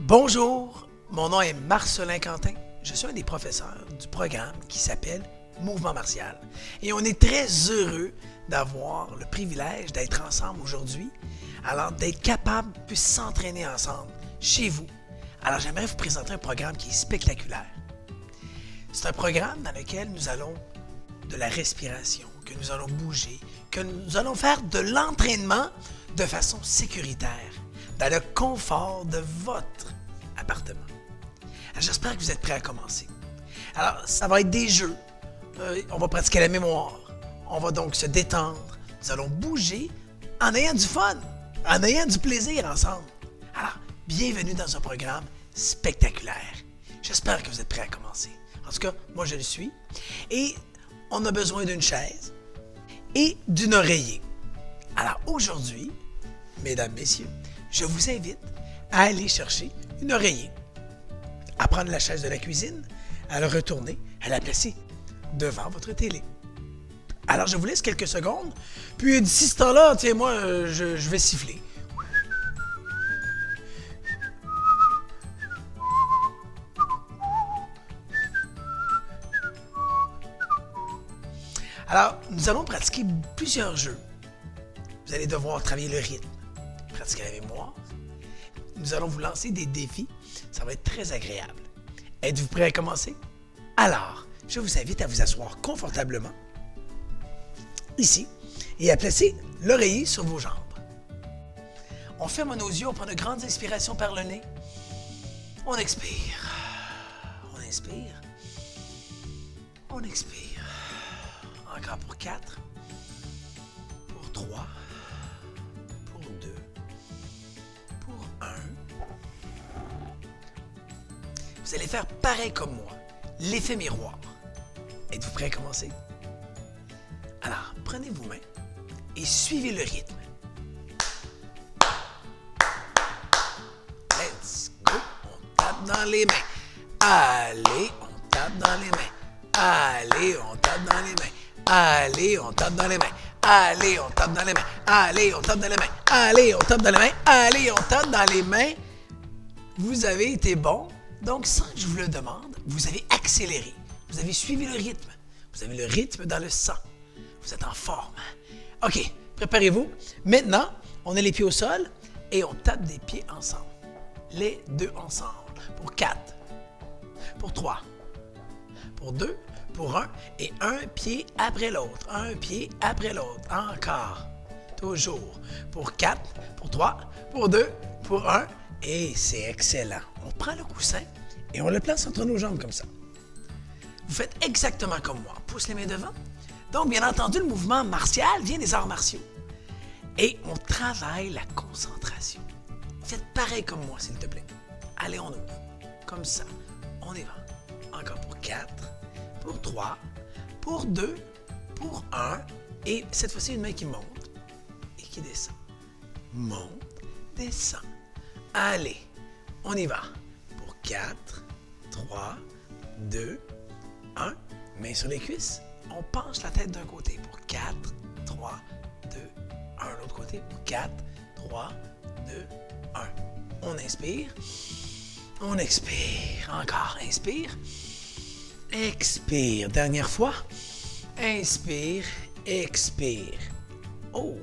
Bonjour, mon nom est Marcelin Quentin. Je suis un des professeurs du programme qui s'appelle Mouvement Martial. Et on est très heureux d'avoir le privilège d'être ensemble aujourd'hui, alors d'être capable de s'entraîner ensemble chez vous. Alors j'aimerais vous présenter un programme qui est spectaculaire. C'est un programme dans lequel nous allons de la respiration, que nous allons bouger, que nous allons faire de l'entraînement de façon sécuritaire, dans le confort de votre appartement. J'espère que vous êtes prêts à commencer. Alors, ça va être des jeux. On va pratiquer la mémoire. On va donc se détendre. Nous allons bouger en ayant du fun, en ayant du plaisir ensemble. Alors, bienvenue dans un programme spectaculaire. J'espère que vous êtes prêts à commencer. En tout cas, moi je le suis. Et on a besoin d'une chaise et d'un oreiller. Alors aujourd'hui, mesdames, messieurs, je vous invite à aller chercher une oreiller, à prendre la chaise de la cuisine, à la retourner, à la placer devant votre télé. Alors je vous laisse quelques secondes, puis d'ici ce temps-là, tiens, moi, je vais siffler. Alors, nous allons pratiquer plusieurs jeux. Vous allez devoir travailler le rythme, pratiquer la mémoire. Nous allons vous lancer des défis. Ça va être très agréable. Êtes-vous prêts à commencer? Alors, je vous invite à vous asseoir confortablement ici et à placer l'oreiller sur vos jambes. On ferme nos yeux, on prend de grandes inspirations par le nez. On expire. On inspire. On expire. Encore pour 4, pour 3, pour 2, pour 1. Vous allez faire pareil comme moi, l'effet miroir. Êtes-vous prêts à commencer? Alors, prenez vos mains et suivez le rythme. Let's go! On tape dans les mains. Allez, on tape dans les mains. Allez, on tape dans les mains. Allez, on tape dans les mains. Allez, on tape dans les mains. Allez, on tape dans les mains. Allez, on tape dans les mains. Allez, on tape dans les mains. Vous avez été bon. Donc, sans que je vous le demande, vous avez accéléré. Vous avez suivi le rythme. Vous avez le rythme dans le sang. Vous êtes en forme. OK, préparez-vous. Maintenant, on a les pieds au sol et on tape des pieds ensemble. Les deux ensemble. Pour 4. Pour 3. Pour 2. Pour 1 et un pied après l'autre. Un pied après l'autre. Encore. Toujours. Pour 4, pour 3, pour 2, pour 1. Et c'est excellent. On prend le coussin et on le place entre nos jambes comme ça. Vous faites exactement comme moi. On pousse les mains devant. Donc, bien entendu, le mouvement martial vient des arts martiaux. Et on travaille la concentration. Faites pareil comme moi, s'il te plaît. Allez, on ouvre. Comme ça. On y va. Encore pour 4. Pour 3, pour 2, pour 1, et cette fois-ci, une main qui monte et qui descend. Monte, descend. Allez, on y va. Pour 4, 3, 2, 1. Main sur les cuisses. On penche la tête d'un côté. Pour 4, 3, 2, 1. L'autre côté. Pour 4, 3, 2, 1. On inspire. On expire. Encore, inspire. Expire. Dernière fois. Inspire, expire. Oh!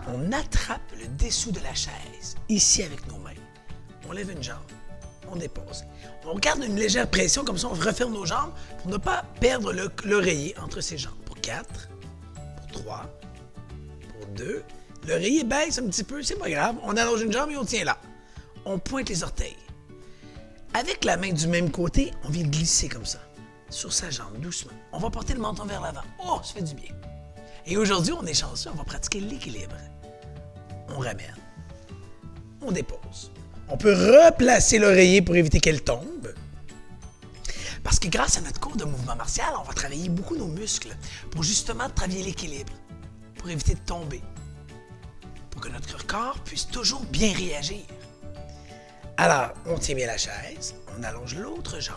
On attrape le dessous de la chaise, ici avec nos mains. On lève une jambe. On dépose. On garde une légère pression, comme ça on referme nos jambes pour ne pas perdre l'oreiller entre ses jambes. Pour 4, pour 3, pour 2. L'oreiller baisse un petit peu, c'est pas grave. On allonge une jambe et on tient là. On pointe les orteils. Avec la main du même côté, on vient glisser comme ça. Sur sa jambe, doucement. On va porter le menton vers l'avant. Oh, ça fait du bien. Et aujourd'hui, on est chanceux, on va pratiquer l'équilibre. On ramène. On dépose. On peut replacer l'oreiller pour éviter qu'elle tombe. Parce que grâce à notre cours de mouvement martial, on va travailler beaucoup nos muscles pour justement travailler l'équilibre, pour éviter de tomber, pour que notre corps puisse toujours bien réagir. Alors, on tient bien la chaise, on allonge l'autre jambe.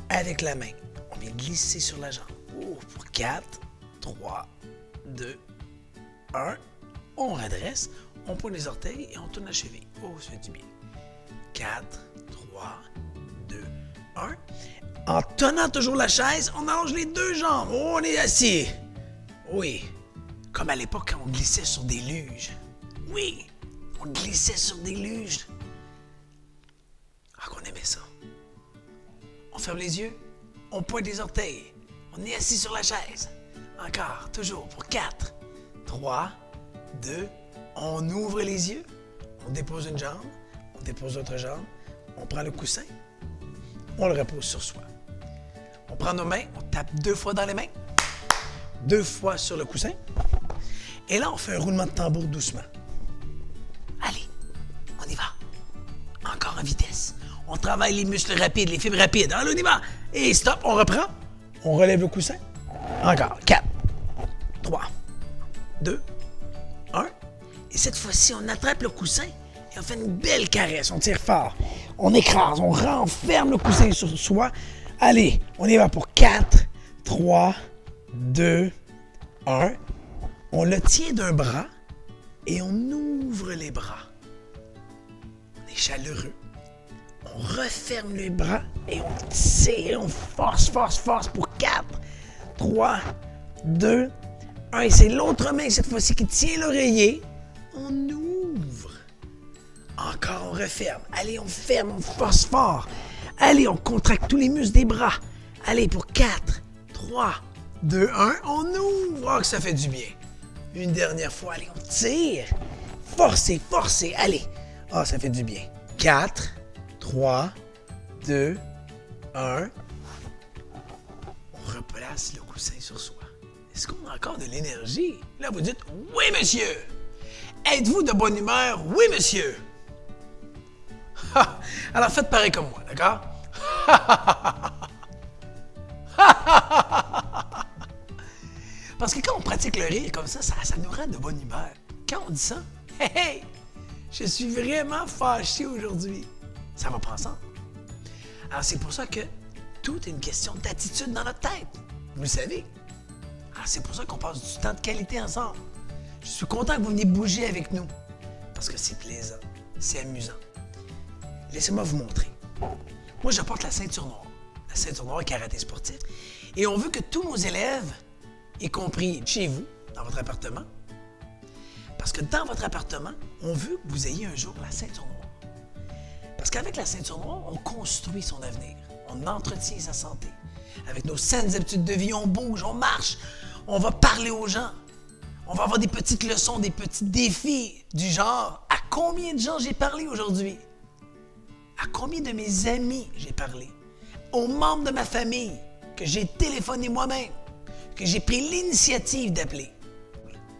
Avec la main, on vient glisser sur la jambe. Oh, pour 4, 3, 2, 1. on redresse, on pointe les orteils et on tourne la cheville. Oh, ça fait du bien. 4, 3, 2, 1. En tenant toujours la chaise, on allonge les deux jambes. Oh, on est assis. Oui, comme à l'époque quand on glissait sur des luges. Oui, on glissait sur des luges. Ah, qu'on aimait ça. On ferme les yeux, on pointe les orteils. On est assis sur la chaise. Encore, toujours, pour 4, 3, 2, on ouvre les yeux, on dépose une jambe, on dépose l'autre jambe, on prend le coussin, on le repose sur soi. On prend nos mains, on tape 2 fois dans les mains, 2 fois sur le coussin, et là, on fait un roulement de tambour doucement. Allez, on y va. Encore en vitesse. On travaille les muscles rapides, les fibres rapides. Allez, on y va. Et stop, on reprend. On relève le coussin. Encore. 4, 3, 2, 1. Et cette fois-ci, on attrape le coussin et on fait une belle caresse. On tire fort. On écrase, on renferme le coussin sur soi. Allez, on y va pour 4, 3, 2, 1. On le tient d'un bras et on ouvre les bras. On est chaleureux. On referme les bras et on tire, on force pour 4, 3, 2, 1. Et c'est l'autre main cette fois-ci qui tient l'oreiller. On ouvre. Encore, on referme. Allez, on ferme, on force fort. Allez, on contracte tous les muscles des bras. Allez, pour 4, 3, 2, 1, on ouvre. Oh, que ça fait du bien. Une dernière fois, allez, on tire. Forcez, forcez, allez. Ah, ça fait du bien. 4, 3, 2, 1. On replace le coussin sur soi. Est-ce qu'on a encore de l'énergie? Là, vous dites « Oui, monsieur! » Êtes-vous de bonne humeur? « Oui, monsieur! » Alors, faites pareil comme moi, d'accord? Parce que quand on pratique le rire comme ça nous rend de bonne humeur. Quand on dit ça, « Hey, je suis vraiment fâché aujourd'hui. » Ça va pas ensemble. Alors, c'est pour ça que tout est une question d'attitude dans notre tête. Vous le savez. Alors, c'est pour ça qu'on passe du temps de qualité ensemble. Je suis content que vous veniez bouger avec nous. Parce que c'est plaisant. C'est amusant. Laissez-moi vous montrer. Moi, je porte la ceinture noire. La ceinture noire karaté sportif. Et on veut que tous nos élèves, y compris chez vous, dans votre appartement, parce que dans votre appartement, on veut que vous ayez un jour la ceinture noire. Parce qu'avec la ceinture noire, on construit son avenir. On entretient sa santé. Avec nos saines habitudes de vie, on bouge, on marche, on va parler aux gens. On va avoir des petites leçons, des petits défis du genre « À combien de gens j'ai parlé aujourd'hui? À combien de mes amis j'ai parlé? Aux membres de ma famille que j'ai téléphoné moi-même, que j'ai pris l'initiative d'appeler. »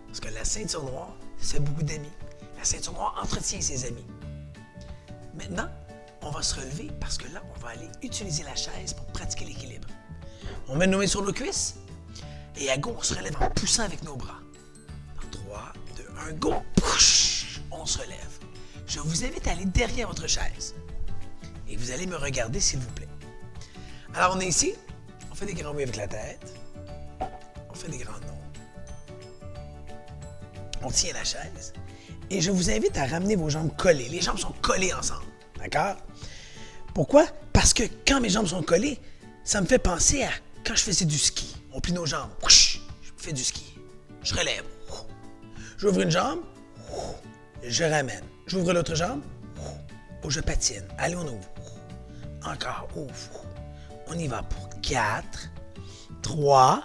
Parce que la ceinture noire, ça fait beaucoup d'amis. La ceinture noire entretient ses amis. Maintenant, on va se relever parce que là, on va aller utiliser la chaise pour pratiquer l'équilibre. On met nos mains sur nos cuisses et à go, on se relève en poussant avec nos bras. Dans 3, 2, 1, go! Pouch! On se relève. Je vous invite à aller derrière votre chaise et vous allez me regarder, s'il vous plaît. Alors, on est ici. On fait des grands oui avec la tête. On fait des grands noms. On tient la chaise. Et je vous invite à ramener vos jambes collées. Les jambes sont collées ensemble. D'accord? Pourquoi? Parce que quand mes jambes sont collées, ça me fait penser à quand je faisais du ski. On plie nos jambes. Je fais du ski. Je relève. J'ouvre une jambe. Je ramène. J'ouvre l'autre jambe. Je patine. Allez, on ouvre. Encore. Ouvre. On y va pour 4, 3,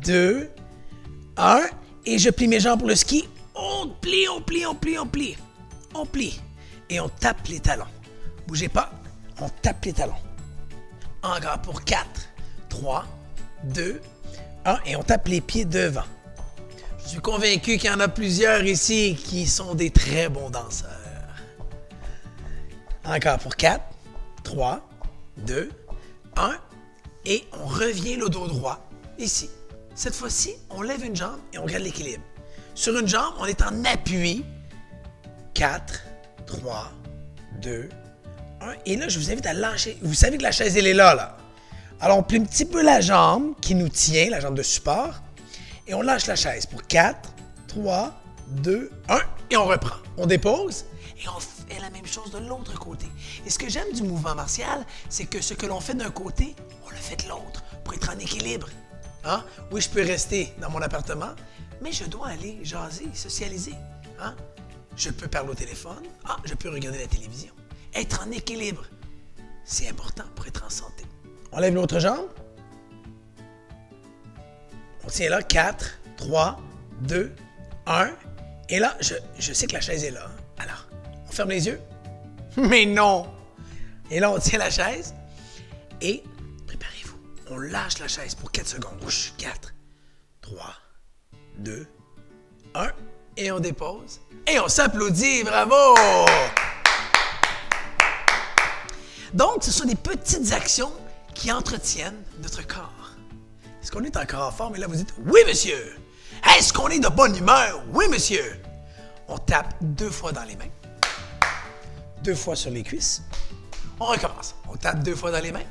2, 1. Et je plie mes jambes pour le ski. On plie, on plie, on plie, on plie. On plie. Et on tape les talons. Bougez pas. On tape les talons. Encore pour 4, 3, 2, 1. Et on tape les pieds devant. Je suis convaincu qu'il y en a plusieurs ici qui sont des très bons danseurs. Encore pour 4, 3, 2, 1. Et on revient le dos droit. Ici. Cette fois-ci, on lève une jambe et on garde l'équilibre. Sur une jambe, on est en appui. 4, 3, 2, 1. Et là, je vous invite à lâcher. Vous savez que la chaise, elle est là. Alors, on plie un petit peu la jambe qui nous tient, la jambe de support. Et on lâche la chaise pour 4, 3, 2, 1, et on reprend. On dépose et on fait la même chose de l'autre côté. Et ce que j'aime du mouvement martial, c'est que ce que l'on fait d'un côté, on le fait de l'autre pour être en équilibre. Hein? Oui, je peux rester dans mon appartement, mais je dois aller jaser, socialiser. Hein? Je peux parler au téléphone. Ah, je peux regarder la télévision. Être en équilibre, c'est important pour être en santé. On lève l'autre jambe. On tient là, 4, 3, 2, 1. Et là, je sais que la chaise est là. Hein? Alors, on ferme les yeux. Mais non! Et là, on tient la chaise. Et, préparez-vous, on lâche la chaise pour 4 secondes. 4, 3, 2, 1. Et on dépose. Et on s'applaudit. Bravo! Donc, ce sont des petites actions qui entretiennent notre corps. Est-ce qu'on est encore en forme? Et là, vous dites, oui, monsieur! Est-ce qu'on est de bonne humeur? Oui, monsieur! On tape 2 fois dans les mains, 2 fois sur les cuisses. On recommence. On tape 2 fois dans les mains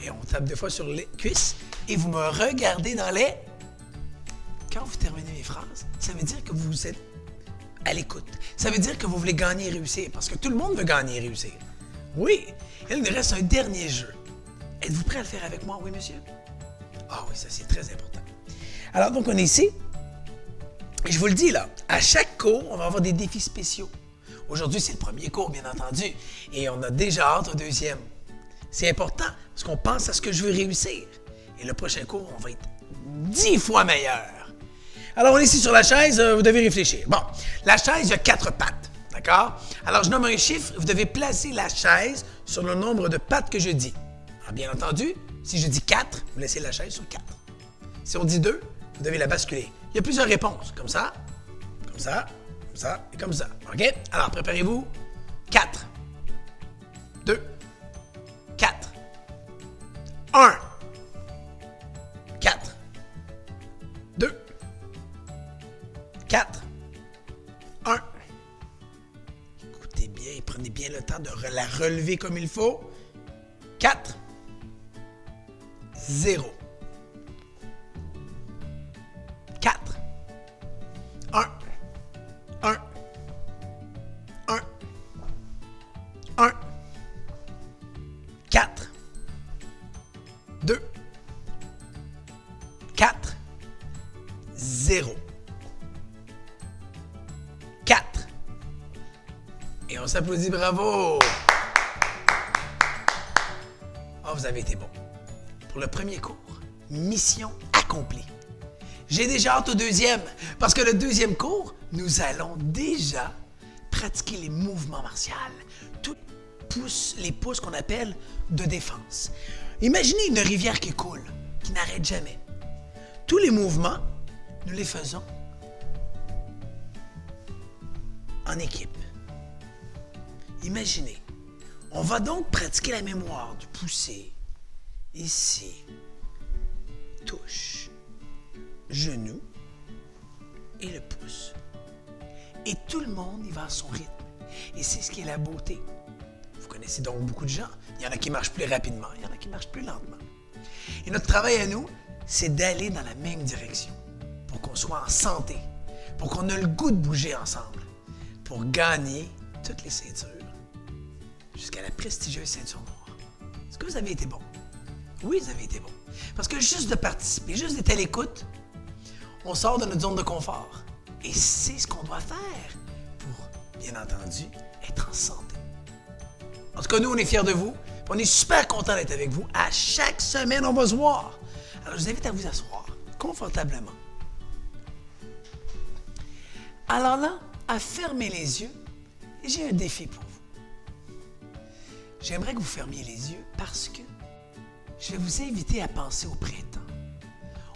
et on tape 2 fois sur les cuisses. Et vous me regardez dans les... Quand vous terminez mes phrases, ça veut dire que vous êtes à l'écoute. Ça veut dire que vous voulez gagner et réussir, parce que tout le monde veut gagner et réussir. Oui! Il nous reste un dernier jeu. Êtes-vous prêt à le faire avec moi? Oui, monsieur? Ah oui, ça c'est très important. Alors, donc, on est ici. Et je vous le dis, là, à chaque cours, on va avoir des défis spéciaux. Aujourd'hui, c'est le premier cours, bien entendu. Et on a déjà hâte au deuxième. C'est important, parce qu'on pense à ce que je veux réussir. Et le prochain cours, on va être 10 fois meilleur. Alors, on est ici sur la chaise, vous devez réfléchir. Bon, la chaise, il y a 4 pattes, d'accord? Alors, je nomme un chiffre, vous devez placer la chaise sur le nombre de pattes que je dis. Alors, bien entendu, si je dis 4, vous laissez la chaise sur 4. Si on dit 2, vous devez la basculer. Il y a plusieurs réponses, comme ça, comme ça, comme ça et comme ça. OK? Alors, préparez-vous. 4, 2, 4, 1, 4, 2, 4, 1. Écoutez bien, prenez bien le temps de la relever comme il faut. 4, 0. 4, 1, 1, 1, 1, 4, 2, 4, 0. 4. Et on s'applaudit, bravo! Ah, vous avez été bon. Pour le premier cours, mission accomplie. J'ai déjà hâte au deuxième, parce que le deuxième cours, nous allons déjà pratiquer les mouvements martiaux, les pouces qu'on appelle de défense. Imaginez une rivière qui coule, qui n'arrête jamais. Tous les mouvements, nous les faisons en équipe. Imaginez, on va donc pratiquer la mémoire du pousser, ici, touche, genou et le pouce. Et tout le monde y va à son rythme. Et c'est ce qui est la beauté. Vous connaissez donc beaucoup de gens. Il y en a qui marchent plus rapidement, il y en a qui marchent plus lentement. Et notre travail à nous, c'est d'aller dans la même direction pour qu'on soit en santé, pour qu'on ait le goût de bouger ensemble, pour gagner toutes les ceintures jusqu'à la prestigieuse ceinture noire. Est-ce que vous avez été bon? Oui, vous avez été bon. Parce que juste de participer, juste d'être à l'écoute, on sort de notre zone de confort. Et c'est ce qu'on doit faire pour, bien entendu, être en santé. En tout cas, nous, on est fiers de vous. On est super contents d'être avec vous. À chaque semaine, on va se voir. Alors, je vous invite à vous asseoir confortablement. Alors là, à fermer les yeux, j'ai un défi pour vous. J'aimerais que vous fermiez les yeux parce que je vais vous inviter à penser au printemps.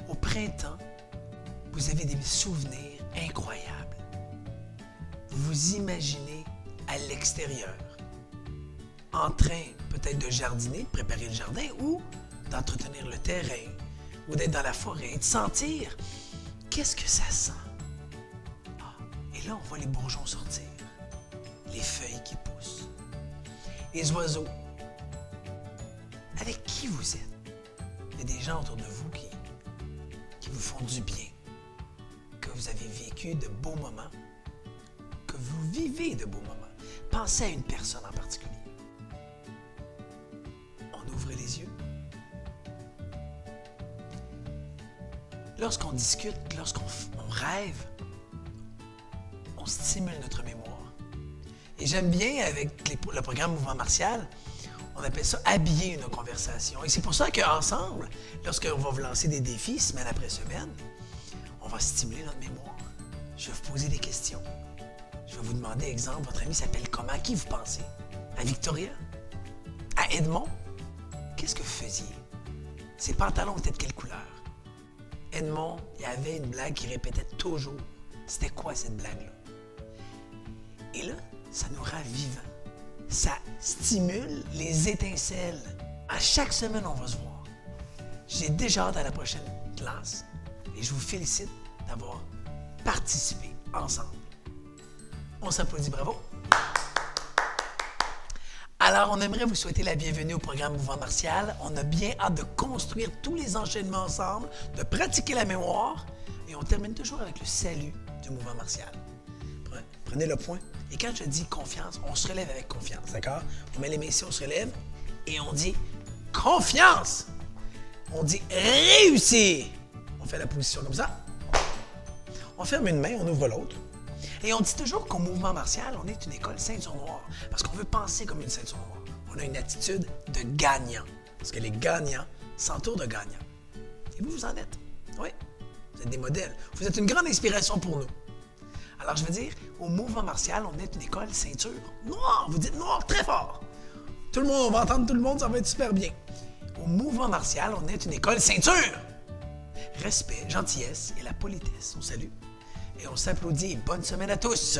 Au printemps, vous avez des souvenirs incroyables. Vous vous imaginez à l'extérieur, en train peut-être de jardiner, de préparer le jardin ou d'entretenir le terrain ou d'être dans la forêt et de sentir qu'est-ce que ça sent. Ah, et là, on voit les bourgeons sortir, les feuilles qui poussent, les oiseaux. Avec qui vous êtes? Il y a des gens autour de vous qui vous font du bien, que vous avez vécu de beaux moments, que vous vivez de beaux moments. Pensez à une personne en particulier. On ouvre les yeux. Lorsqu'on discute, lorsqu'on rêve, on stimule notre mémoire. Et j'aime bien, avec le programme Mouvement Martial, on appelle ça « habiller une conversation ». Et c'est pour ça qu'ensemble, lorsqu'on va vous lancer des défis, semaine après semaine, on va stimuler notre mémoire. Je vais vous poser des questions. Je vais vous demander, exemple, votre ami s'appelle comment? À qui vous pensez? À Victoria? À Edmond? Qu'est-ce que vous faisiez? Ses pantalons étaient de quelle couleur? Edmond, il y avait une blague qu'il répétait toujours. C'était quoi cette blague-là? Et là, ça nous rend vivants. Ça stimule les étincelles. À chaque semaine, on va se voir. J'ai déjà hâte à la prochaine classe et je vous félicite d'avoir participé ensemble. On s'applaudit, bravo! Alors, on aimerait vous souhaiter la bienvenue au programme Mouvement Martial. On a bien hâte de construire tous les enchaînements ensemble, de pratiquer la mémoire et on termine toujours avec le salut du Mouvement Martial. Prenez le point. Et quand je dis confiance, on se relève avec confiance, d'accord? On met les mains ici, on se relève et on dit confiance. On dit réussir. On fait la position comme ça. On ferme une main, on ouvre l'autre. Et on dit toujours qu'au Mouvement Martial, on est une école ceinture noire parce qu'on veut penser comme une ceinture noire. On a une attitude de gagnant parce que les gagnants s'entourent de gagnants. Et vous en êtes. Oui, vous êtes des modèles. Vous êtes une grande inspiration pour nous. Alors, je veux dire, au Mouvement Martial, on est une école ceinture noire. Vous dites noir très fort. Tout le monde, on va entendre tout le monde, ça va être super bien. Au Mouvement Martial, on est une école ceinture. Respect, gentillesse et la politesse. On salue et on s'applaudit. Bonne semaine à tous.